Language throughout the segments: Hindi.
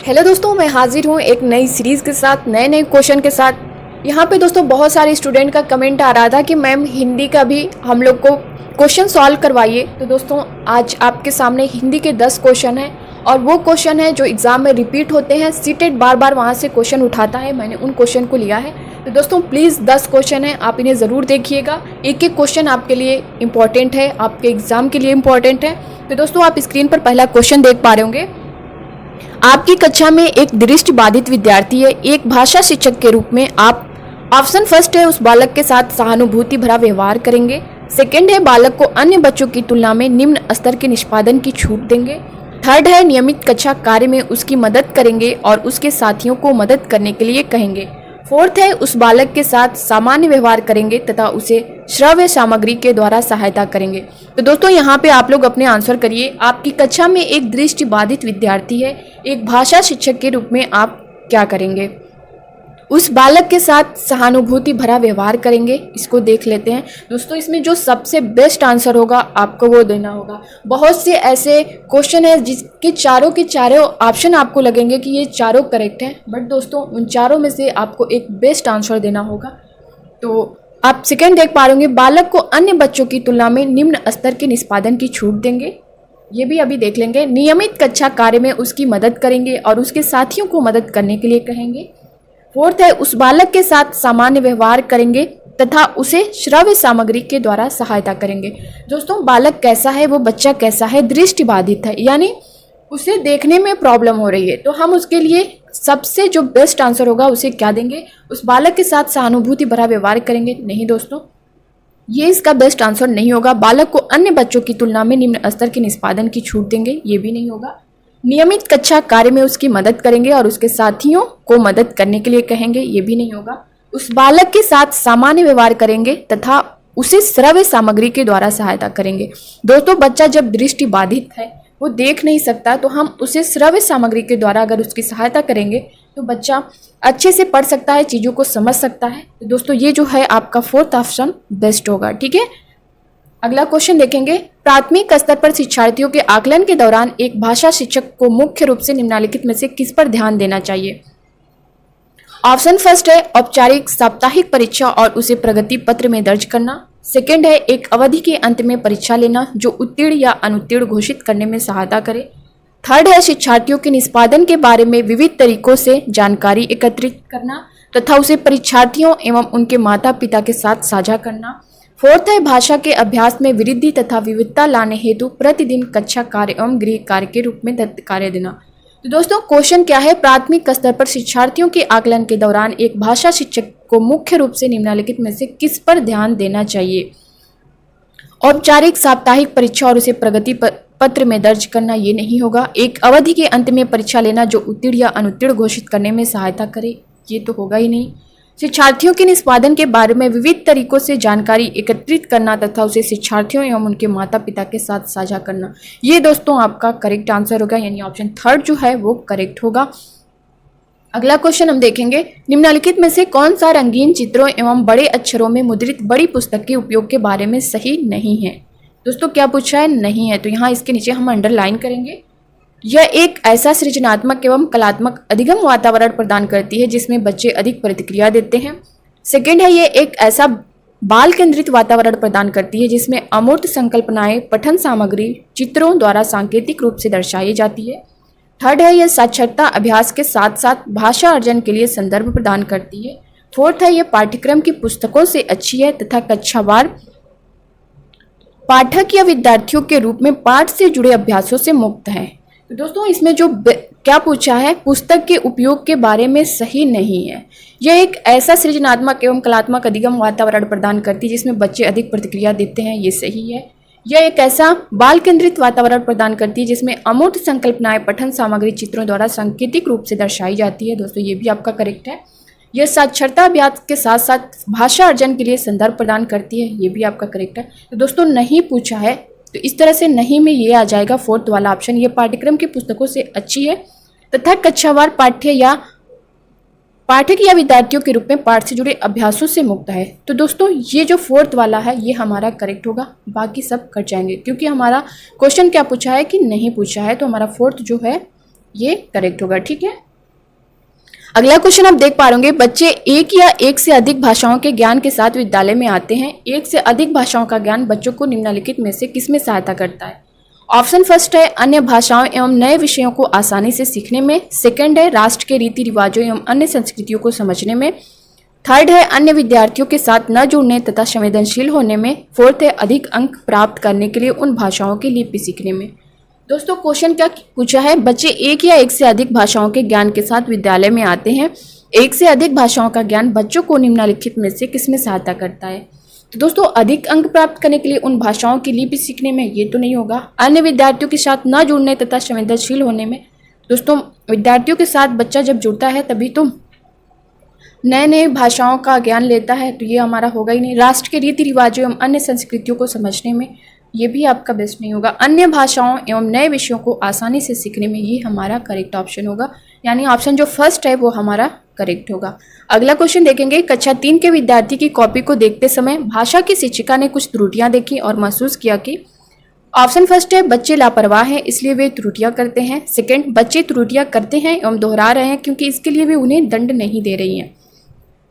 हेलो दोस्तों, मैं हाजिर हूँ एक नई सीरीज़ के साथ, नए नए क्वेश्चन के साथ। यहाँ पे दोस्तों बहुत सारे स्टूडेंट का कमेंट आ रहा था कि मैम हिंदी का भी हम लोग को क्वेश्चन सॉल्व करवाइए। तो दोस्तों आज आपके सामने हिंदी के 10 क्वेश्चन हैं और वो क्वेश्चन है जो एग्ज़ाम में रिपीट होते हैं। सीटेट बार बार वहाँ से क्वेश्चन उठाता है, मैंने उन क्वेश्चन को लिया है। तो दोस्तों प्लीज़ 10 क्वेश्चन हैं, आप इन्हें ज़रूर देखिएगा। एक एक क्वेश्चन आपके लिए इम्पॉर्टेंट है, आपके एग्ज़ाम के लिए इम्पॉर्टेंट है। तो दोस्तों आप स्क्रीन पर पहला क्वेश्चन देख पा रहे होंगे। आपकी कक्षा में एक दृष्टिबाधित विद्यार्थी है। एक भाषा शिक्षक के रूप में आप ऑप्शन फर्स्ट है उस बालक के साथ सहानुभूति भरा व्यवहार करेंगे। सेकंड है बालक को अन्य बच्चों की तुलना में निम्न स्तर के निष्पादन की छूट देंगे। थर्ड है नियमित कक्षा कार्य में उसकी मदद करेंगे और उसके साथियों को मदद करने के लिए कहेंगे। फोर्थ है उस बालक के साथ सामान्य व्यवहार करेंगे तथा उसे श्रव्य सामग्री के द्वारा सहायता करेंगे। तो दोस्तों यहाँ पे आप लोग अपने आंसर करिए। आपकी कक्षा में एक दृष्टिबाधित विद्यार्थी है, एक भाषा शिक्षक के रूप में आप क्या करेंगे? उस बालक के साथ सहानुभूति भरा व्यवहार करेंगे। इसको देख लेते हैं दोस्तों। इसमें जो सबसे बेस्ट आंसर होगा आपको वो देना होगा। बहुत से ऐसे क्वेश्चन है जिसके चारों के चारों ऑप्शन आपको लगेंगे कि ये चारों करेक्ट हैं, बट दोस्तों उन चारों में से आपको एक बेस्ट आंसर देना होगा। तो आप सेकंड देख पा रहे होंगे, बालक को अन्य बच्चों की तुलना में निम्न स्तर के निष्पादन की छूट देंगे। ये भी अभी देख लेंगे। नियमित कक्षा कार्य में उसकी मदद करेंगे और उसके साथियों को मदद करने के लिए कहेंगे। फोर्थ है उस बालक के साथ सामान्य व्यवहार करेंगे तथा उसे श्रव्य सामग्री के द्वारा सहायता करेंगे। दोस्तों बालक कैसा है, वो बच्चा कैसा है? दृष्टिबाधित है, यानी उसे देखने में प्रॉब्लम हो रही है। तो हम उसके लिए सबसे जो बेस्ट आंसर होगा उसे क्या देंगे? उस बालक के साथ सहानुभूति भरा व्यवहार करेंगे। नहीं दोस्तों, ये इसका बेस्ट आंसर नहीं होगा। बालक को अन्य बच्चों की तुलना में निम्न स्तर के निष्पादन की छूट देंगे, ये भी नहीं होगा। नियमित कक्षा कार्य में उसकी मदद करेंगे और उसके साथियों को मदद करने के लिए कहेंगे, ये भी नहीं होगा। उस बालक के साथ सामान्य व्यवहार करेंगे तथा उसे श्रव्य सामग्री के द्वारा सहायता करेंगे। दोस्तों बच्चा जब दृष्टिबाधित है, वो देख नहीं सकता, तो हम उसे श्रव्य सामग्री के द्वारा अगर उसकी सहायता करेंगे तो बच्चा अच्छे से पढ़ सकता है, चीज़ों को समझ सकता है। तो दोस्तों ये जो है आपका फोर्थ ऑप्शन बेस्ट होगा। ठीक है, अगला क्वेश्चन देखेंगे। प्राथमिक स्तर पर शिक्षार्थियों के आकलन के दौरान एक भाषा शिक्षक को मुख्य रूप से निम्नलिखित में से किस पर ध्यान देना चाहिए? ऑप्शन फर्स्ट है औपचारिक साप्ताहिक परीक्षा और उसे प्रगति पत्र में दर्ज करना। सेकंड है एक अवधि के अंत में परीक्षा लेना जो उत्तीर्ण या अनुत्तीर्ण घोषित करने में सहायता करे। थर्ड है शिक्षार्थियों के निष्पादन के बारे में विविध तरीकों से जानकारी एकत्रित करना तथा उसे परीक्षार्थियों एवं उनके माता पिता के साथ साझा करना। फोर्थ है भाषा के अभ्यास में वृद्धि तथा विविधता लाने हेतु प्रतिदिन कक्षा कार्य एवं गृह कार्य के रूप में दत्त कार्य देना। तो दोस्तों क्वेश्चन क्या है? प्राथमिक स्तर पर शिक्षार्थियों के आकलन के दौरान एक भाषा शिक्षक को मुख्य रूप से निम्नलिखित में से किस पर ध्यान देना चाहिए? औपचारिक साप्ताहिक परीक्षा और उसे प्रगति पत्र में दर्ज करना, ये नहीं होगा। एक अवधि के अंत में परीक्षा लेना जो उत्तीर्ण या अनुत्तीर्ण घोषित करने में सहायता करे, ये तो होगा ही नहीं। शिक्षार्थियों के निष्पादन के बारे में विविध तरीकों से जानकारी एकत्रित करना तथा उसे शिक्षार्थियों एवं उनके माता पिता के साथ साझा करना, ये दोस्तों आपका करेक्ट आंसर होगा, यानी ऑप्शन थर्ड जो है वो करेक्ट होगा। अगला क्वेश्चन हम देखेंगे। निम्नलिखित में से कौन सा रंगीन चित्रों एवं बड़े अक्षरों में मुद्रित बड़ी पुस्तक के उपयोग के बारे में सही नहीं है? दोस्तों क्या पूछा है? नहीं है, तो यहाँ इसके नीचे हम अंडरलाइन करेंगे। यह एक ऐसा सृजनात्मक एवं कलात्मक अधिगम वातावरण प्रदान करती है जिसमें बच्चे अधिक प्रतिक्रिया देते हैं। सेकंड है, यह एक ऐसा बाल केंद्रित वातावरण प्रदान करती है जिसमें अमूर्त संकल्पनाएं पठन सामग्री चित्रों द्वारा सांकेतिक रूप से दर्शाई जाती है। थर्ड है, यह साक्षरता अभ्यास के साथ साथ भाषा अर्जन के लिए संदर्भ प्रदान करती है। फोर्थ है, यह पाठ्यक्रम की पुस्तकों से अच्छी है तथा कक्षावार पाठक या विद्यार्थियों के रूप में पाठ से जुड़े अभ्यासों से मुक्त है। तो दोस्तों इसमें जो क्या पूछा है, पुस्तक के उपयोग के बारे में सही नहीं है। यह एक ऐसा सृजनात्मक एवं कलात्मक अधिगम वातावरण प्रदान करती है जिसमें बच्चे अधिक प्रतिक्रिया देते हैं, ये सही है। यह एक ऐसा बाल केंद्रित वातावरण प्रदान करती है जिसमें अमूर्त संकल्पनाएं पठन सामग्री चित्रों द्वारा सांकेतिक रूप से दर्शाई जाती है। दोस्तों ये भी आपका करेक्ट है। यह साक्षरता अभ्यास के साथ साथ भाषा अर्जन के लिए संदर्भ प्रदान करती है, ये भी आपका करेक्ट है। तो दोस्तों नहीं पूछा है, तो इस तरह से नहीं में ये आ जाएगा फोर्थ वाला ऑप्शन। ये पाठ्यक्रम की पुस्तकों से अच्छी है तथा कक्षावार पाठक या विद्यार्थियों के रूप में पाठ से जुड़े अभ्यासों से मुक्त है। तो दोस्तों ये जो फोर्थ वाला है ये हमारा करेक्ट होगा, बाकी सब कट जाएंगे क्योंकि हमारा क्वेश्चन क्या पूछा है कि नहीं पूछा है। तो हमारा फोर्थ जो है ये करेक्ट होगा। ठीक है, अगला क्वेश्चन आप देख पा रहे बच्चे एक या एक से अधिक भाषाओं के ज्ञान के साथ विद्यालय में आते हैं। एक से अधिक भाषाओं का ज्ञान बच्चों को निम्नलिखित में से किसमें सहायता करता है? ऑप्शन फर्स्ट है अन्य भाषाओं एवं नए विषयों को आसानी से सीखने में। सेकंड है राष्ट्र के रीति रिवाजों एवं अन्य संस्कृतियों को समझने में। थर्ड है अन्य विद्यार्थियों के साथ न जुड़ने तथा संवेदनशील होने में। फोर्थ है अधिक अंक प्राप्त करने के लिए उन भाषाओं की लिपि सीखने में। दोस्तों क्वेश्चन क्या पूछा है? बच्चे एक या एक से अधिक भाषाओं के ज्ञान के साथ विद्यालय में आते हैं। एक से अधिक भाषाओं का ज्ञान बच्चों को निम्नलिखित में से किसमें सहायता करता है? तो दोस्तों अधिक अंक प्राप्त करने के लिए उन भाषाओं की लिपि सीखने में, ये तो नहीं होगा। अन्य विद्यार्थियों के साथ न जुड़ने तथा संवेदनशील होने में, दोस्तों विद्यार्थियों के साथ बच्चा जब जुड़ता है तभी तो नए नए भाषाओं का ज्ञान लेता है, तो ये हमारा होगा ही नहीं। राष्ट्र के रीति रिवाजों एवं अन्य संस्कृतियों को समझने में, ये भी आपका बेस्ट नहीं होगा। अन्य भाषाओं एवं नए विषयों को आसानी से सीखने में, ये हमारा करेक्ट ऑप्शन होगा, यानी ऑप्शन जो फर्स्ट है वो हमारा करेक्ट होगा। अगला क्वेश्चन देखेंगे, कक्षा 3 के विद्यार्थी की कॉपी को देखते समय भाषा की शिक्षिका ने कुछ त्रुटियां देखी और महसूस किया कि ऑप्शन फर्स्ट है बच्चे लापरवाह हैं इसलिए वे त्रुटियां करते हैं। सेकंड, बच्चे त्रुटियां करते हैं एवं दोहरा रहे हैं क्योंकि इसके लिए वे उन्हें दंड नहीं दे रही हैं।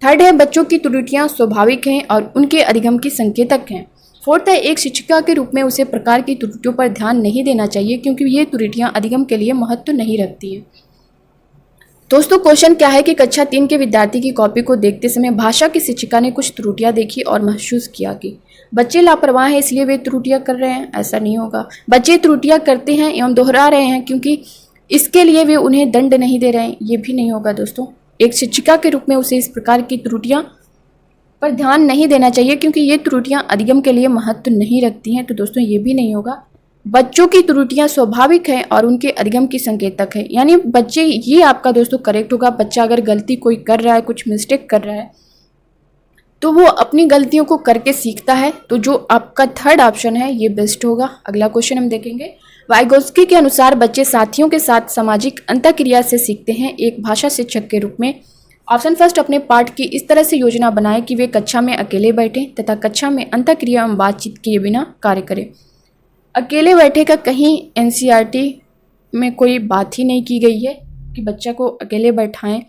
थर्ड है बच्चों की त्रुटियां स्वाभाविक हैं और उनके अधिगम की संकेतक हैं। फोर्थ है एक शिक्षिका के रूप में उसे प्रकार की त्रुटियों पर ध्यान नहीं देना चाहिए क्योंकि ये त्रुटियां अधिगम के लिए महत्व नहीं रखती है। दोस्तों क्वेश्चन क्या है कि कक्षा 3 के विद्यार्थी की कॉपी को देखते समय भाषा की शिक्षिका ने कुछ त्रुटियां देखी और महसूस किया कि बच्चे लापरवाह हैं इसलिए वे त्रुटियां कर रहे हैं, ऐसा नहीं होगा। बच्चे त्रुटियां करते हैं एवं दोहरा रहे हैं क्योंकि इसके लिए वे उन्हें दंड नहीं दे रहे हैं, ये भी नहीं होगा। दोस्तों एक शिक्षिका के रूप में उसे इस प्रकार की त्रुटियां पर ध्यान नहीं देना चाहिए क्योंकि ये त्रुटियां अधिगम के लिए महत्व नहीं रखती हैं, तो दोस्तों ये भी नहीं होगा। बच्चों की त्रुटियां स्वाभाविक हैं और उनके अधिगम की संकेतक है, यानी बच्चे, ये आपका दोस्तों करेक्ट होगा। बच्चा अगर गलती कोई कर रहा है, कुछ मिस्टेक कर रहा है, तो वो अपनी गलतियों को करके सीखता है, तो जो आपका थर्ड ऑप्शन है ये बेस्ट होगा। अगला क्वेश्चन हम देखेंगे, वाइगोत्स्की के अनुसार बच्चे साथियों के साथ सामाजिक अंतःक्रिया से सीखते हैं एक भाषा शिक्षक के रूप में। ऑप्शन फर्स्ट, अपने पाठ की इस तरह से योजना बनाएं कि वे कक्षा में अकेले बैठें तथा कक्षा में अंतःक्रिया एवं बातचीत किए बिना कार्य करें। अकेले बैठे का कहीं एनसीईआरटी में कोई बात ही नहीं की गई है कि बच्चा को अकेले बैठाएं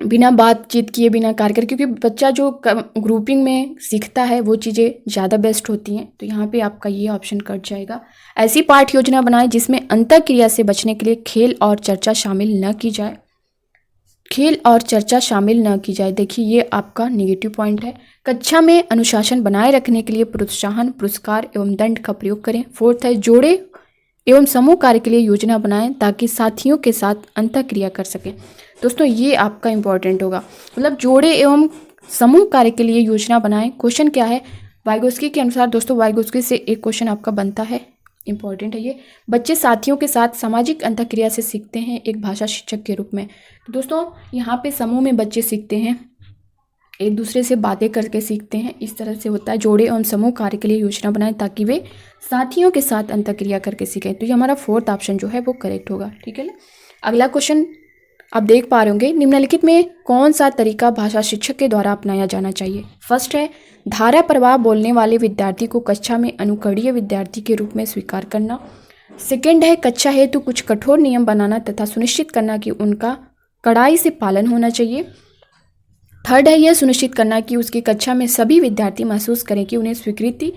बिना बातचीत किए बिना कार्य करें, क्योंकि बच्चा जो ग्रुपिंग में सीखता है वो चीज़ें ज़्यादा बेस्ट होती हैं, तो यहाँ पे आपका ये ऑप्शन कट जाएगा। ऐसी पाठ योजना बनाएं जिसमें अंतःक्रिया से बचने के लिए खेल और चर्चा शामिल न की जाए। खेल और चर्चा शामिल न की जाए, देखिए ये आपका नेगेटिव पॉइंट है। कक्षा में अनुशासन बनाए रखने के लिए प्रोत्साहन, पुरस्कार एवं दंड का प्रयोग करें। फोर्थ है जोड़े एवं समूह कार्य के लिए योजना बनाएं ताकि साथियों के साथ अंतःक्रिया कर सकें। दोस्तों ये आपका इंपॉर्टेंट होगा, मतलब जोड़े एवं समूह कार्य के लिए योजना बनाएं। क्वेश्चन क्या है? वाइगोत्स्की के अनुसार, दोस्तों वाइगोत्स्की से एक क्वेश्चन आपका बनता है, इंपॉर्टेंट है ये। बच्चे साथियों के साथ सामाजिक अंतःक्रिया से सीखते हैं एक भाषा शिक्षक के रूप में। तो दोस्तों यहाँ पे समूह में बच्चे सीखते हैं, एक दूसरे से बातें करके सीखते हैं, इस तरह से होता है। जोड़े एवं समूह कार्य के लिए योजना बनाएं ताकि वे साथियों के साथ अंतःक्रिया करके सीखें, तो ये हमारा फोर्थ ऑप्शन जो है वो करेक्ट होगा। ठीक है ना। अगला क्वेश्चन आप देख पा रहे होंगे, निम्नलिखित में कौन सा तरीका भाषा शिक्षक के द्वारा अपनाया जाना चाहिए? फर्स्ट है धारा प्रवाह बोलने वाले विद्यार्थी को कक्षा में अनुकरणीय विद्यार्थी के रूप में स्वीकार करना। सेकंड है कक्षा हेतु कुछ कठोर नियम बनाना तथा सुनिश्चित करना कि उनका कड़ाई से पालन होना चाहिए। थर्ड है यह सुनिश्चित करना कि उसकी कक्षा में सभी विद्यार्थी महसूस करें कि उन्हें स्वीकृति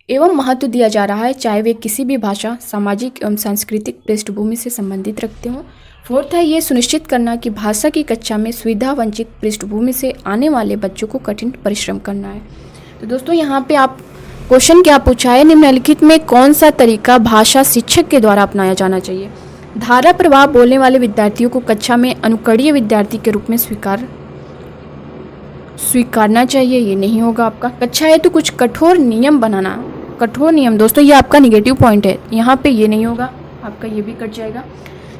एवं महत्व दिया जा रहा है, चाहे वे किसी भी भाषा, सामाजिक एवं सांस्कृतिक पृष्ठभूमि से संबंधित रखते हों। फोर्थ है ये सुनिश्चित करना कि भाषा की कक्षा में सुविधा वंचित पृष्ठभूमि से आने वाले बच्चों को कठिन परिश्रम करना है। तो दोस्तों यहाँ पे आप क्वेश्चन क्या पूछा है, निम्नलिखित में कौन सा तरीका भाषा शिक्षक के द्वारा अपनाया जाना चाहिए? धारा प्रवाह बोलने वाले विद्यार्थियों को कक्षा में अनुकरणीय विद्यार्थी के रूप में स्वीकारना चाहिए, ये नहीं होगा आपका। कक्षा है तो कुछ कठोर नियम बनाना, कठोर नियम, दोस्तों ये आपका निगेटिव पॉइंट है, यहाँ पे ये नहीं होगा आपका, ये भी कट जाएगा।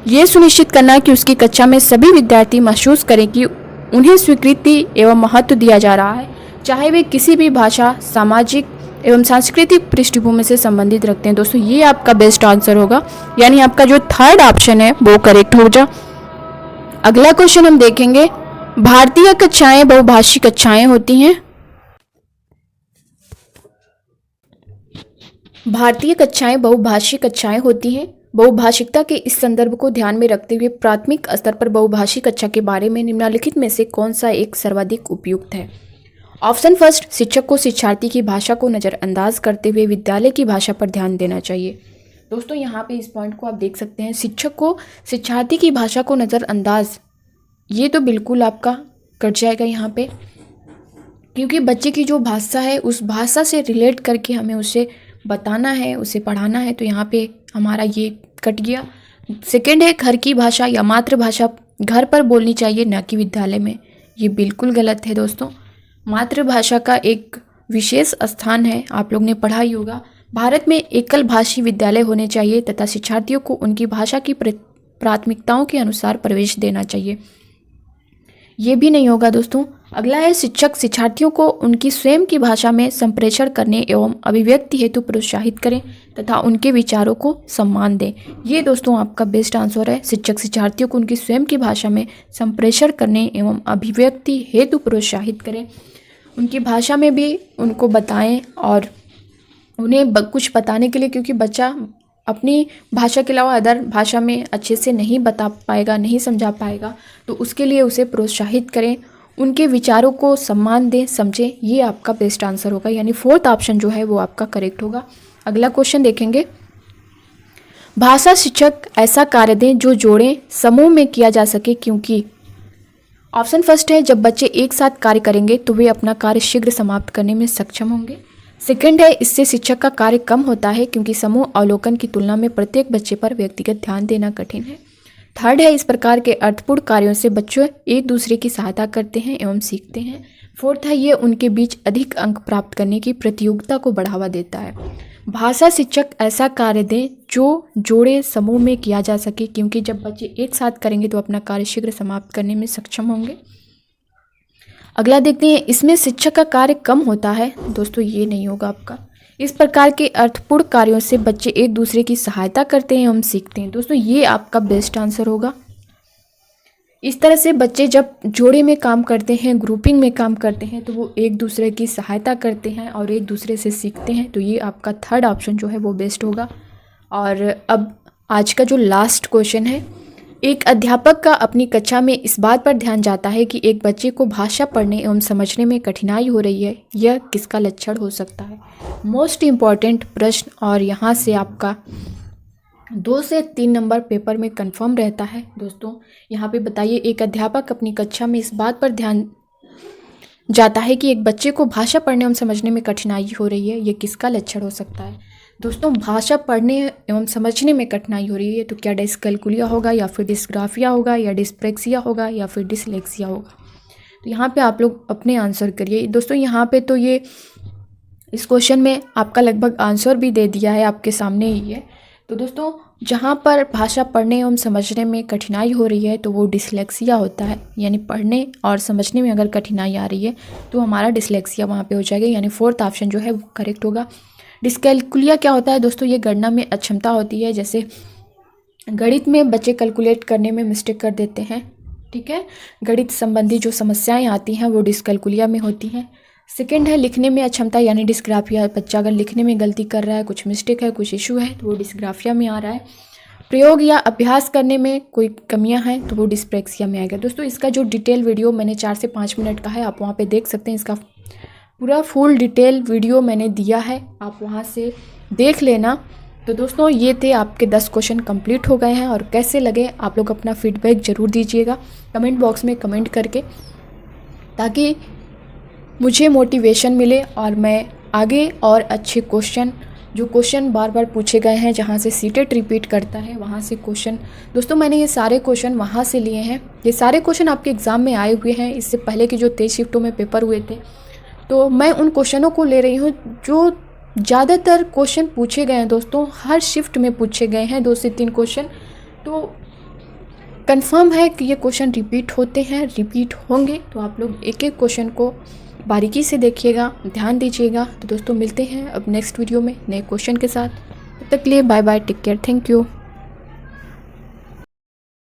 ये सुनिश्चित करना कि उसकी कक्षा में सभी विद्यार्थी महसूस करें कि उन्हें स्वीकृति एवं महत्व दिया जा रहा है, चाहे वे किसी भी भाषा, सामाजिक एवं सांस्कृतिक पृष्ठभूमि से संबंधित रखते हैं। दोस्तों ये आपका बेस्ट आंसर होगा, यानी आपका जो थर्ड ऑप्शन है वो करेक्ट हो जा। अगला क्वेश्चन हम देखेंगे, भारतीय कक्षाएं बहुभाषी कक्षाएं होती हैं। भारतीय कक्षाएं बहुभाषी कक्षाएं होती हैं। बहुभाषिकता के इस संदर्भ को ध्यान में रखते हुए प्राथमिक स्तर पर बहुभाषी कक्षा के बारे में निम्नलिखित में से कौन सा एक सर्वाधिक उपयुक्त है? ऑप्शन फर्स्ट, शिक्षक को शिक्षार्थी की भाषा को नज़रअंदाज करते हुए विद्यालय की भाषा पर ध्यान देना चाहिए। दोस्तों यहाँ पे इस पॉइंट को आप देख सकते हैं, शिक्षक को शिक्षार्थी की भाषा को नज़रअंदाज, ये तो बिल्कुल आपका कट जाएगा यहाँ पे, क्योंकि बच्चे की जो भाषा है उस भाषा से रिलेट करके हमें उसे बताना है, उसे पढ़ाना है, तो यहाँ पे हमारा ये कट गया। सेकंड है, घर की भाषा या मातृभाषा घर पर बोलनी चाहिए, न कि विद्यालय में। ये बिल्कुल गलत है दोस्तों। मातृभाषा का एक विशेष स्थान है, आप लोग ने पढ़ा ही होगा। भारत में एकल भाषी विद्यालय होने चाहिए तथा शिक्षार्थियों को उनकी भाषा की प्राथमिकताओं के अनुसार प्रवेश देना चाहिए। ये भी नहीं होगा दोस्तों। अगला है, शिक्षक शिक्षार्थियों को उनकी स्वयं की भाषा में संप्रेषण करने एवं अभिव्यक्ति हेतु प्रोत्साहित करें तथा उनके विचारों को सम्मान दें। ये दोस्तों आपका बेस्ट आंसर है। शिक्षक शिक्षार्थियों को उनकी स्वयं की भाषा में संप्रेषण करने एवं अभिव्यक्ति हेतु प्रोत्साहित करें, उनकी भाषा में भी उनको बताएं और उन्हें कुछ बताने के लिए, क्योंकि बच्चा अपनी भाषा के अलावा अदर भाषा में अच्छे से नहीं बता पाएगा, नहीं समझा पाएगा, तो उसके लिए उसे प्रोत्साहित करें, उनके विचारों को सम्मान दें, समझें। ये आपका बेस्ट आंसर होगा, यानी फोर्थ ऑप्शन जो है वो आपका करेक्ट होगा। अगला क्वेश्चन देखेंगे, भाषा शिक्षक ऐसा कार्य दें जो जोड़ें समूह में किया जा सके, क्योंकि ऑप्शन फर्स्ट है, जब बच्चे एक साथ कार्य करेंगे तो वे अपना कार्य शीघ्र समाप्त करने में सक्षम होंगे। सेकंड है, इससे शिक्षक का कार्य कम होता है क्योंकि समूह अवलोकन की तुलना में प्रत्येक बच्चे पर व्यक्तिगत ध्यान देना कठिन है। थर्ड है, इस प्रकार के अर्थपूर्ण कार्यों से बच्चे एक दूसरे की सहायता करते हैं एवं सीखते हैं। फोर्थ है, ये उनके बीच अधिक अंक प्राप्त करने की प्रतियोगिता को बढ़ावा देता है। भाषा शिक्षक ऐसा कार्य दें जो जोड़े समूह में किया जा सके, क्योंकि जब बच्चे एक साथ करेंगे तो अपना कार्य शीघ्र समाप्त करने में सक्षम होंगे। अगला देखते हैं, इसमें शिक्षक का कार्य कम होता है। दोस्तों ये नहीं होगा आपका। इस प्रकार के अर्थपूर्ण कार्यों से बच्चे एक दूसरे की सहायता करते हैं, हम सीखते हैं। दोस्तों ये आपका बेस्ट आंसर होगा। इस तरह से बच्चे जब जोड़े में काम करते हैं, ग्रुपिंग में काम करते हैं, तो वो एक दूसरे की सहायता करते हैं और एक दूसरे से सीखते हैं। तो ये आपका थर्ड ऑप्शन जो है वो बेस्ट होगा। और अब आज का जो लास्ट क्वेश्चन है, एक अध्यापक का अपनी कक्षा में इस बात पर ध्यान जाता है कि एक बच्चे को भाषा पढ़ने एवं समझने में कठिनाई हो रही है, यह किसका लक्षण हो सकता है? मोस्ट इम्पॉर्टेंट प्रश्न, और यहाँ से आपका 2 से 3 नंबर पेपर में कंफर्म रहता है। दोस्तों यहाँ पे बताइए, एक अध्यापक अपनी कक्षा में इस बात पर ध्यान जाता है कि एक बच्चे को भाषा पढ़ने एवं समझने में कठिनाई हो रही है, यह किसका लक्षण हो सकता है? दोस्तों भाषा पढ़ने एवं समझने में कठिनाई हो रही है, तो क्या डिस्कैल्कुलिया होगा, या फिर डिस्ग्राफिया होगा, या डिस्प्रेक्सिया होगा, या फिर डिसलेक्सिया होगा? तो यहाँ पे आप लोग अपने आंसर करिए। दोस्तों यहाँ पे तो ये इस क्वेश्चन में आपका लगभग आंसर भी दे दिया है, आपके सामने ही है। तो दोस्तों जहाँ पर भाषा पढ़ने एवं समझने में कठिनाई हो रही है तो वो डिसलेक्सिया होता है, यानी पढ़ने और समझने में अगर कठिनाई आ रही है तो हमारा डिसलेक्सिया वहाँ पे हो जाएगा, यानी फोर्थ ऑप्शन जो है वो करेक्ट होगा। डिस्कैल्कुलिया क्या होता है दोस्तों? ये गणना में अक्षमता होती है, जैसे गणित में बच्चे कैलकुलेट करने में मिस्टेक कर देते हैं, ठीक है। गणित संबंधी जो समस्याएं आती हैं वो डिस्कैल्कुलिया में होती हैं। सेकंड है लिखने में अक्षमता, यानी डिस्ग्राफिया। बच्चा अगर लिखने में गलती कर रहा है, कुछ मिस्टेक है, कुछ इशू है, तो वो डिस्ग्राफिया में आ रहा है। प्रयोग या अभ्यास करने में कोई कमियां हैं तो वो डिस्प्रेक्सिया में आएगा। दोस्तों इसका जो डिटेल वीडियो मैंने 4 से 5 मिनट का है, आप वहाँ पे देख सकते हैं। इसका पूरा फुल डिटेल वीडियो मैंने दिया है, आप वहाँ से देख लेना। तो दोस्तों ये थे आपके 10 क्वेश्चन कंप्लीट हो गए हैं, और कैसे लगे आप लोग अपना फीडबैक ज़रूर दीजिएगा कमेंट बॉक्स में कमेंट करके, ताकि मुझे मोटिवेशन मिले और मैं आगे और अच्छे क्वेश्चन, जो क्वेश्चन बार बार पूछे गए हैं, जहाँ से सीटेट रिपीट करता है वहाँ से क्वेश्चन। दोस्तों मैंने ये सारे क्वेश्चन वहाँ से लिए हैं, ये सारे क्वेश्चन आपके एग्ज़ाम में आए हुए हैं। इससे पहले के जो 23 शिफ्टों में पेपर हुए थे, तो मैं उन क्वेश्चनों को ले रही हूँ जो ज़्यादातर क्वेश्चन पूछे गए हैं। दोस्तों हर शिफ्ट में पूछे गए हैं 2 से 3 क्वेश्चन, तो कंफर्म है कि ये क्वेश्चन रिपीट होते हैं, रिपीट होंगे। तो आप लोग एक एक क्वेश्चन को बारीकी से देखिएगा, ध्यान दीजिएगा। तो दोस्तों मिलते हैं अब नेक्स्ट वीडियो में नए क्वेश्चन के साथ। तब तक के लिए bye bye, take care, thank you.